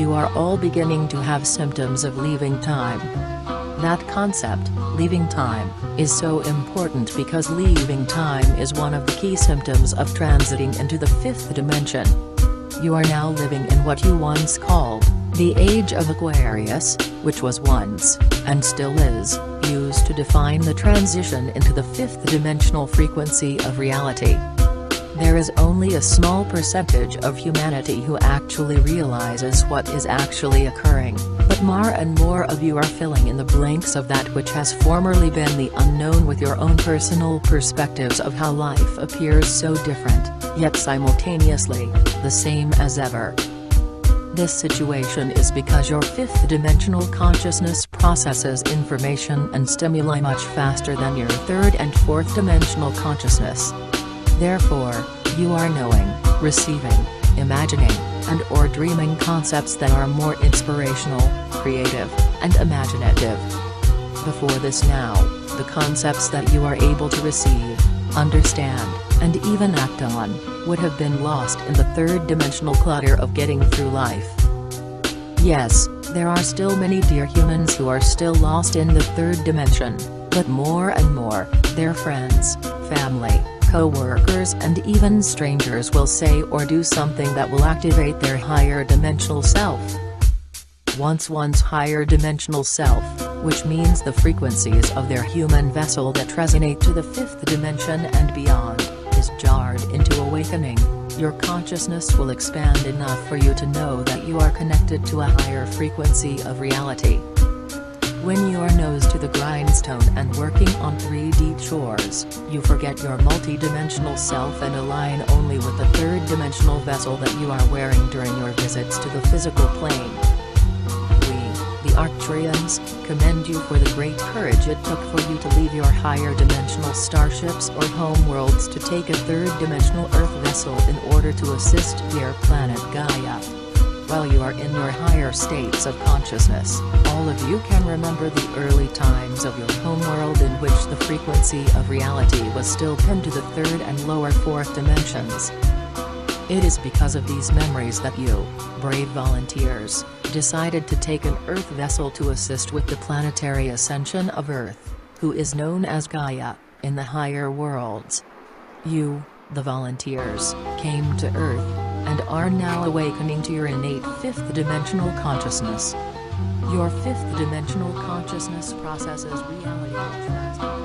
You are all beginning to have symptoms of leaving time. That concept, leaving time, is so important because leaving time is one of the key symptoms of transiting into the fifth dimension. You are now living in what you once called the Age of Aquarius, which was once, and still is, used to define the transition into the fifth dimensional frequency of reality. There is only a small percentage of humanity who actually realizes what is actually occurring, but more and more of you are filling in the blanks of that which has formerly been the unknown with your own personal perspectives of how life appears so different, yet simultaneously, the same as ever. This situation is because your fifth dimensional consciousness processes information and stimuli much faster than your third and fourth dimensional consciousness. Therefore, you are knowing, receiving, imagining, and/or dreaming concepts that are more inspirational, creative, and imaginative. Before this now, the concepts that you are able to receive, understand, and even act on, would have been lost in the third dimensional clutter of getting through life. Yes, there are still many dear humans who are still lost in the third dimension, but more and more, their friends, family, co-workers and even strangers will say or do something that will activate their higher dimensional self. One's higher dimensional self, which means the frequencies of their human vessel that resonate to the fifth dimension and beyond, is jarred into awakening. Your consciousness will expand enough for you to know that you are connected to a higher frequency of reality. When you are nose to the grindstone and working on 3D chores, you forget your multi-dimensional self and align only with the third-dimensional vessel that you are wearing during your visits to the physical plane. We, the Arcturians, commend you for the great courage it took for you to leave your higher dimensional starships or homeworlds to take a third-dimensional Earth vessel in order to assist dear planet Gaia. While you are in your higher states of consciousness, all of you can remember the early times of your homeworld in which the frequency of reality was still pinned to the third and lower fourth dimensions. It is because of these memories that you, brave volunteers, decided to take an Earth vessel to assist with the planetary ascension of Earth, who is known as Gaia, in the higher worlds. You, the volunteers, came to Earth, and are now awakening to your innate fifth dimensional consciousness. Your fifth dimensional consciousness processes reality.